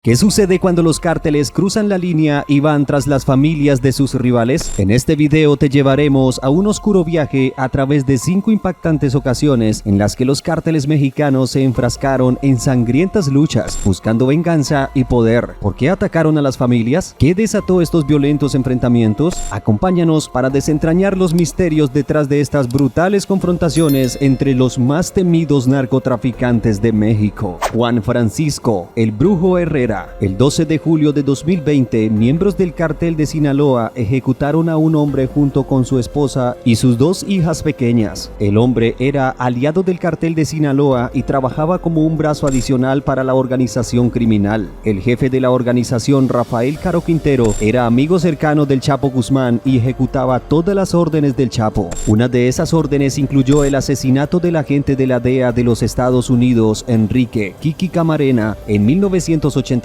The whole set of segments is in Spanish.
¿Qué sucede cuando los cárteles cruzan la línea y van tras las familias de sus rivales? En este video te llevaremos a un oscuro viaje a través de 5 impactantes ocasiones en las que los cárteles mexicanos se enfrascaron en sangrientas luchas, buscando venganza y poder. ¿Por qué atacaron a las familias? ¿Qué desató estos violentos enfrentamientos? Acompáñanos para desentrañar los misterios detrás de estas brutales confrontaciones entre los más temidos narcotraficantes de México. Juan Francisco, el Brujo Herrera. El 12 de julio de 2020, miembros del Cártel de Sinaloa ejecutaron a un hombre junto con su esposa y sus 2 hijas pequeñas. El hombre era aliado del Cártel de Sinaloa y trabajaba como un brazo adicional para la organización criminal. El jefe de la organización, Rafael Caro Quintero, era amigo cercano del Chapo Guzmán y ejecutaba todas las órdenes del Chapo. Una de esas órdenes incluyó el asesinato del agente de la DEA de los Estados Unidos, Enrique Kiki Camarena, en 1984.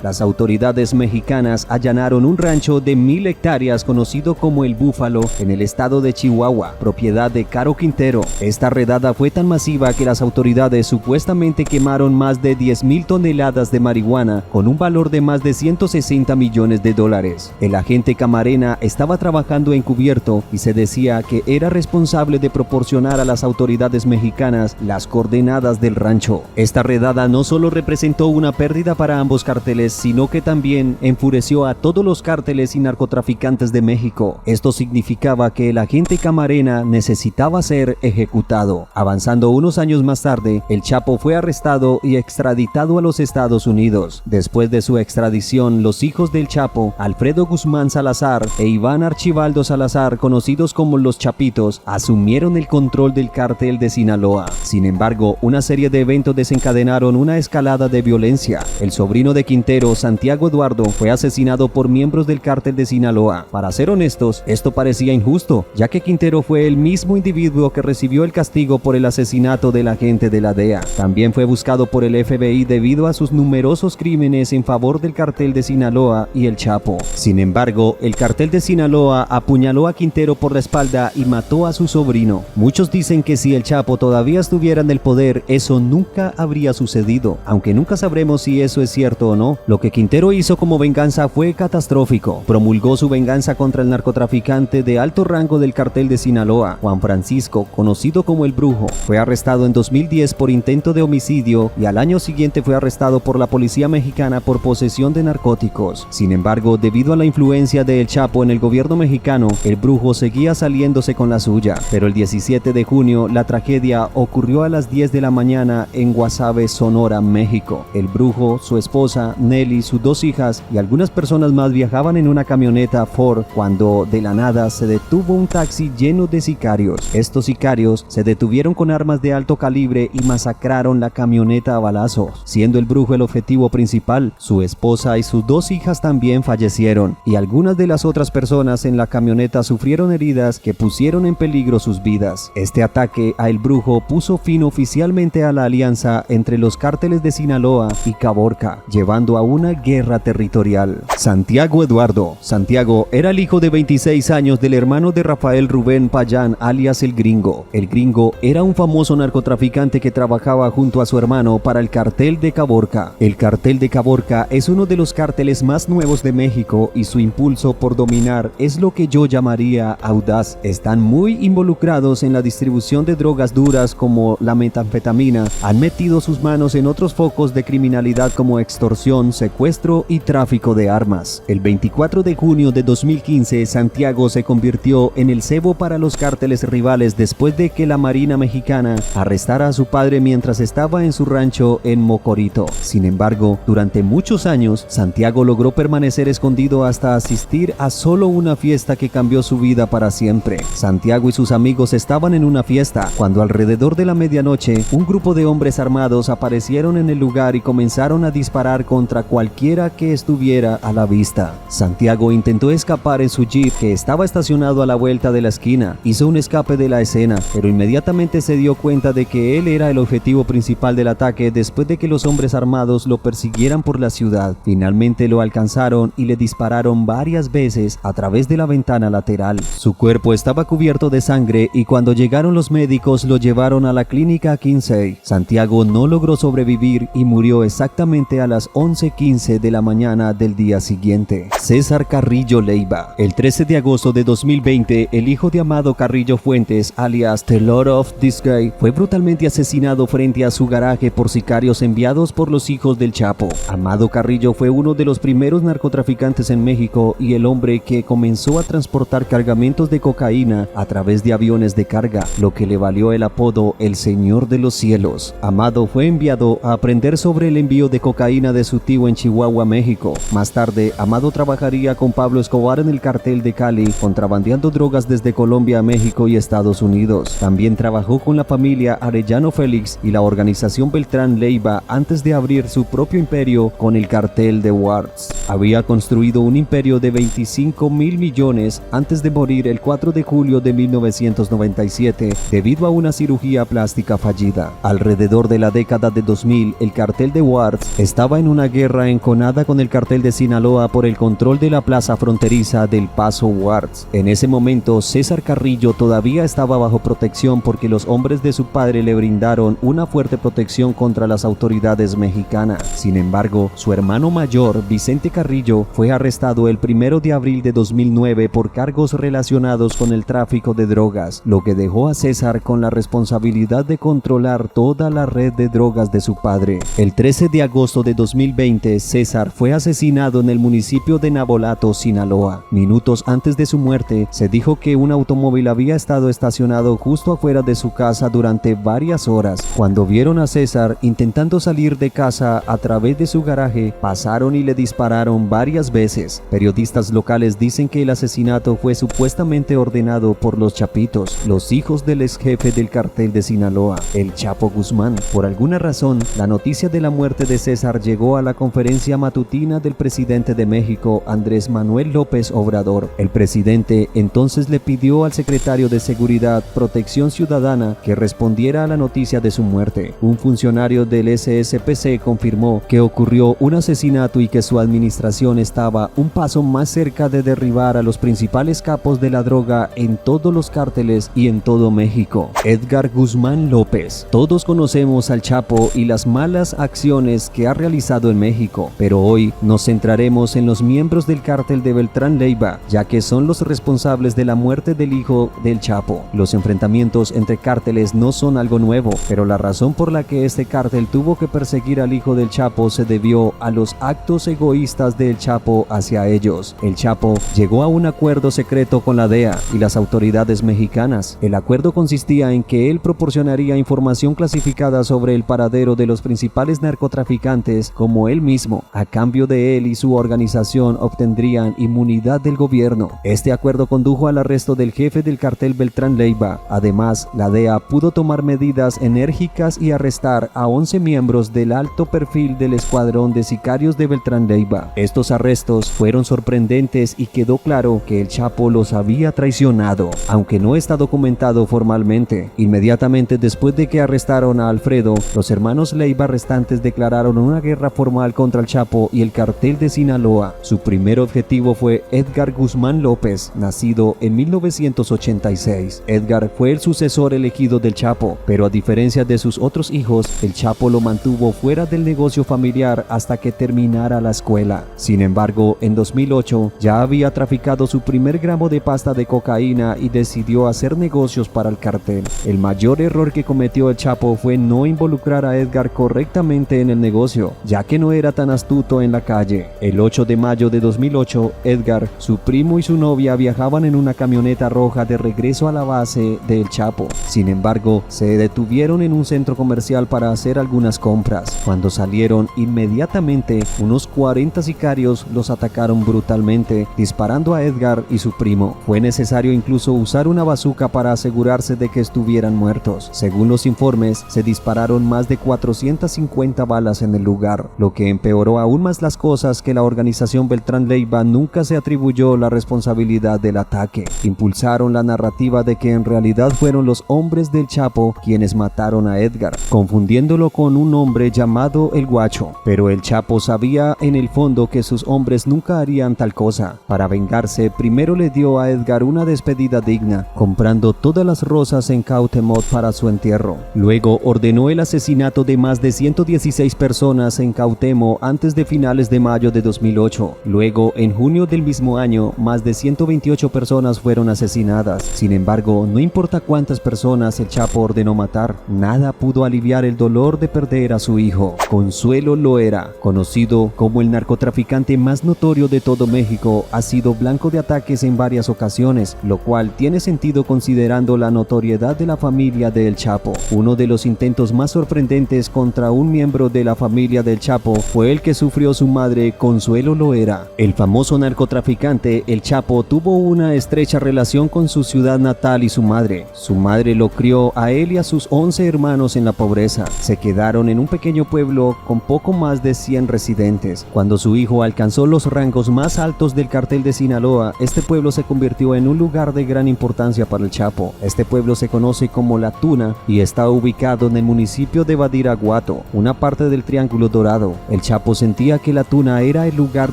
Las autoridades mexicanas allanaron un rancho de 1000 hectáreas conocido como El Búfalo en el estado de Chihuahua, propiedad de Caro Quintero. Esta redada fue tan masiva que las autoridades supuestamente quemaron más de 10,000 toneladas de marihuana con un valor de más de 160 millones de dólares. El agente Camarena estaba trabajando encubierto y se decía que era responsable de proporcionar a las autoridades mexicanas las coordenadas del rancho. Esta redada no solo representó una pérdida para ambos cárteles, sino que también enfureció a todos los cárteles y narcotraficantes de México. Esto significaba que el agente Camarena necesitaba ser ejecutado. Avanzando unos años más tarde, el Chapo fue arrestado y extraditado a los Estados Unidos. Después de su extradición, los hijos del Chapo, Alfredo Guzmán Salazar e Iván Archibaldo Salazar, conocidos como los Chapitos, asumieron el control del Cártel de Sinaloa. Sin embargo, una serie de eventos desencadenaron una escalada de violencia. El sobrino de Quintero, Santiago Eduardo, fue asesinado por miembros del Cártel de Sinaloa. Para ser honestos, esto parecía injusto, ya que Quintero fue el mismo individuo que recibió el castigo por el asesinato del agente de la DEA. También fue buscado por el FBI debido a sus numerosos crímenes en favor del Cártel de Sinaloa y el Chapo. Sin embargo, el Cártel de Sinaloa apuñaló a Quintero por la espalda y mató a su sobrino. Muchos dicen que si el Chapo todavía estuviera en el poder, eso nunca habría sucedido, aunque nunca sabremos si eso es cierto o no. Lo que Quintero hizo como venganza fue catastrófico. Promulgó su venganza contra el narcotraficante de alto rango del Cártel de Sinaloa, Juan Francisco, conocido como el Brujo. Fue arrestado en 2010 por intento de homicidio y al año siguiente fue arrestado por la policía mexicana por posesión de narcóticos. Sin embargo, debido a la influencia de El Chapo en el gobierno mexicano, el Brujo seguía saliéndose con la suya. Pero el 17 de junio, la tragedia ocurrió a las 10 de la mañana en Guasave, Sonora, México. El Brujo, su esposa, Nelly, sus 2 hijas y algunas personas más viajaban en una camioneta Ford cuando de la nada se detuvo un taxi lleno de sicarios. Estos sicarios se detuvieron con armas de alto calibre y masacraron la camioneta a balazos, siendo el Brujo el objetivo principal. Su esposa y sus 2 hijas también fallecieron y algunas de las otras personas en la camioneta sufrieron heridas que pusieron en peligro sus vidas. Este ataque a El Brujo puso fin oficialmente a la alianza entre los cárteles de Sinaloa y Caborca, llevando a una guerra territorial. Santiago Eduardo. Santiago era el hijo de 26 años del hermano de Rafael Rubén Payán, alias El Gringo. El Gringo era un famoso narcotraficante que trabajaba junto a su hermano para el Cartel de Caborca. El Cartel de Caborca es uno de los cárteles más nuevos de México y su impulso por dominar es lo que yo llamaría audaz. Están muy involucrados en la distribución de drogas duras como la metanfetamina. Han metido sus manos en otros focos de criminalidad como extorsión, secuestro y tráfico de armas. El 24 de junio de 2015, Santiago se convirtió en el cebo para los cárteles rivales después de que la Marina Mexicana arrestara a su padre mientras estaba en su rancho en Mocorito. Sin embargo, durante muchos años, Santiago logró permanecer escondido hasta asistir a solo una fiesta que cambió su vida para siempre. Santiago y sus amigos estaban en una fiesta cuando alrededor de la medianoche, un grupo de hombres armados aparecieron en el lugar y comenzaron a disparar contra cualquiera que estuviera a la vista. Santiago intentó escapar en su jeep que estaba estacionado a la vuelta de la esquina. Hizo un escape de la escena, pero inmediatamente se dio cuenta de que él era el objetivo principal del ataque después de que los hombres armados lo persiguieran por la ciudad. Finalmente lo alcanzaron y le dispararon varias veces a través de la ventana lateral. Su cuerpo estaba cubierto de sangre y cuando llegaron los médicos lo llevaron a la clínica Kinsey. Santiago no logró sobrevivir y murió exactamente aproximadamente a las 11:15 de la mañana del día siguiente. César Carrillo Leiva. El 13 de agosto de 2020, el hijo de Amado Carrillo Fuentes, alias The Lord of This Guy, fue brutalmente asesinado frente a su garaje por sicarios enviados por los hijos del Chapo. Amado Carrillo fue uno de los primeros narcotraficantes en México y el hombre que comenzó a transportar cargamentos de cocaína a través de aviones de carga, lo que le valió el apodo El Señor de los Cielos. Amado fue enviado a aprender sobre el envío de cocaína de su tío en Chihuahua, México. Más tarde, Amado trabajaría con Pablo Escobar en el cartel de Cali, contrabandeando drogas desde Colombia a México y Estados Unidos. También trabajó con la familia Arellano Félix y la organización Beltrán Leiva antes de abrir su propio imperio con el cartel de Wards. Había construido un imperio de 25.000 millones antes de morir el 4 de julio de 1997 debido a una cirugía plástica fallida. Alrededor de la década de 2000, el cartel de Wards estaba en una guerra enconada con el cartel de Sinaloa por el control de la plaza fronteriza del Paso Wards. En ese momento, César Carrillo todavía estaba bajo protección porque los hombres de su padre le brindaron una fuerte protección contra las autoridades mexicanas. Sin embargo, su hermano mayor, Vicente Carrillo, fue arrestado el 1 de abril de 2009 por cargos relacionados con el tráfico de drogas, lo que dejó a César con la responsabilidad de controlar toda la red de drogas de su padre. El 13 de agosto de 2020, César fue asesinado en el municipio de Navolato, Sinaloa. Minutos antes de su muerte, se dijo que un automóvil había estado estacionado justo afuera de su casa durante varias horas. Cuando vieron a César intentando salir de casa a través de su garaje, pasaron y le dispararon varias veces. Periodistas locales dicen que el asesinato fue supuestamente ordenado por los Chapitos, los hijos del ex jefe del cartel de Sinaloa, el Chapo Guzmán. Por alguna razón, la noticia de la muerte de César llegó a la conferencia matutina del presidente de México, Andrés Manuel López Obrador. El presidente entonces le pidió al secretario de Seguridad, Protección Ciudadana, que respondiera a la noticia de su muerte. Un funcionario del SSPC confirmó que ocurrió un asesinato y que su administración estaba un paso más cerca de derribar a los principales capos de la droga en todos los cárteles y en todo México. Edgar Guzmán López. Todos conocemos al Chapo y las malas acciones que ha realizado en México, pero hoy nos centraremos en los miembros del cártel de Beltrán Leiva, ya que son los responsables de la muerte del hijo del Chapo. Los enfrentamientos entre cárteles no son algo nuevo, pero la razón por la que este cártel tuvo que perseguir al hijo del Chapo se debió a los actos egoístas del Chapo hacia ellos. El Chapo llegó a un acuerdo secreto con la DEA y las autoridades mexicanas. El acuerdo consistía en que él proporcionaría información clasificada sobre el paradero de los principales narcotraficantes como él mismo. A cambio de él y su organización obtendrían inmunidad del gobierno. Este acuerdo condujo al arresto del jefe del cartel Beltrán Leiva. Además, la DEA pudo tomar medidas enérgicas y arrestar a 11 miembros del alto perfil del escuadrón de sicarios de Beltrán Leiva. Estos arrestos fueron sorprendentes y quedó claro que el Chapo los había traicionado, aunque no está documentado formalmente. Inmediatamente después de que arrestaron a Alfredo, los hermanos Leiva restantes declararon una guerra formal contra el Chapo y el cartel de Sinaloa. Su primer objetivo fue Edgar Guzmán López, nacido en 1986. Edgar fue el sucesor elegido del Chapo, pero a diferencia de sus otros hijos, el Chapo lo mantuvo fuera del negocio familiar hasta que terminara la escuela. Sin embargo, en 2008 ya había traficado su primer gramo de pasta de cocaína y decidió hacer negocios para el cartel. El mayor error que cometió el Chapo fue no involucrar a Edgar correctamente en el negocio, ya que no era tan astuto en la calle. El 8 de mayo de 2008, Edgar, su primo y su novia viajaban en una camioneta roja de regreso a la base del Chapo. Sin embargo, se detuvieron en un centro comercial para hacer algunas compras. Cuando salieron, inmediatamente unos 40 sicarios los atacaron brutalmente, disparando a Edgar y su primo. Fue necesario incluso usar una bazuca para asegurarse de que estuvieran muertos. Según los informes, se dispararon más de 450 balas en el lugar, lo que empeoró aún más las cosas que la organización Beltrán Leiva nunca se atribuyó la responsabilidad del ataque. Impulsaron la narrativa de que en realidad fueron los hombres del Chapo quienes mataron a Edgar, confundiéndolo con un hombre llamado El Guacho. Pero el Chapo sabía en el fondo que sus hombres nunca harían tal cosa. Para vengarse, primero le dio a Edgar una despedida digna, comprando todas las rosas en Cautemot para su entierro. Luego ordenó el asesinato de más de 116 personas personas en Cuauhtémoc antes de finales de mayo de 2008. Luego, en junio del mismo año, más de 128 personas fueron asesinadas. Sin embargo, no importa cuántas personas el Chapo ordenó matar, nada pudo aliviar el dolor de perder a su hijo. Consuelo Loera, conocido como el narcotraficante más notorio de todo México, ha sido blanco de ataques en varias ocasiones, lo cual tiene sentido considerando la notoriedad de la familia del Chapo. Uno de los intentos más sorprendentes contra un miembro de la familia del Chapo fue el que sufrió su madre, Consuelo Loera. El famoso narcotraficante, el Chapo, tuvo una estrecha relación con su ciudad natal y su madre. Su madre lo crió a él y a sus 11 hermanos en la pobreza. Se quedaron en un pequeño pueblo con poco más de 100 residentes. Cuando su hijo alcanzó los rangos más altos del cartel de Sinaloa, este pueblo se convirtió en un lugar de gran importancia para el Chapo. Este pueblo se conoce como La Tuna y está ubicado en el municipio de Badiraguato, una parte del Triángulo Dorado. El Chapo sentía que La Tuna era el lugar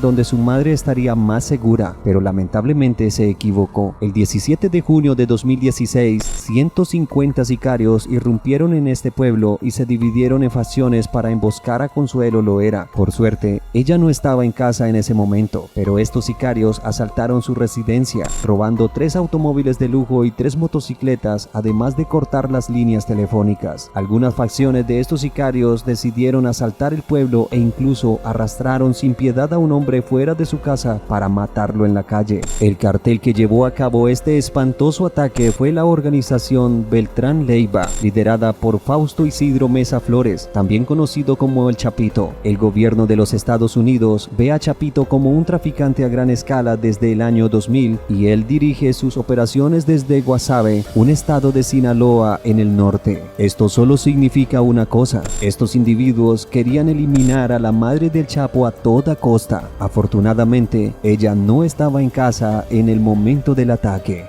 donde su madre estaría más segura, pero lamentablemente se equivocó. El 17 de junio de 2016, 150 sicarios irrumpieron en este pueblo y se dividieron en facciones para emboscar a Consuelo Loera. Por suerte, ella no estaba en casa en ese momento, pero estos sicarios asaltaron su residencia, robando 3 automóviles de lujo y 3 motocicletas, además de cortar las líneas telefónicas. Algunas facciones de estos sicarios decidieron asaltar el pueblo e incluso arrastraron sin piedad a un hombre fuera de su casa para matarlo en la calle. El cartel que llevó a cabo este espantoso ataque fue la organización Beltrán Leiva, liderada por Fausto Isidro Mesa Flores, también conocido como el Chapito. El gobierno de los Estados Unidos ve a Chapito como un traficante a gran escala desde el año 2000 y él dirige sus operaciones desde Guasave, un estado de Sinaloa en el norte. Esto solo significa una cosa: estos individuos querían eliminar a la madre del Chapo a toda costa. Afortunadamente, ella no estaba en casa en el momento del ataque.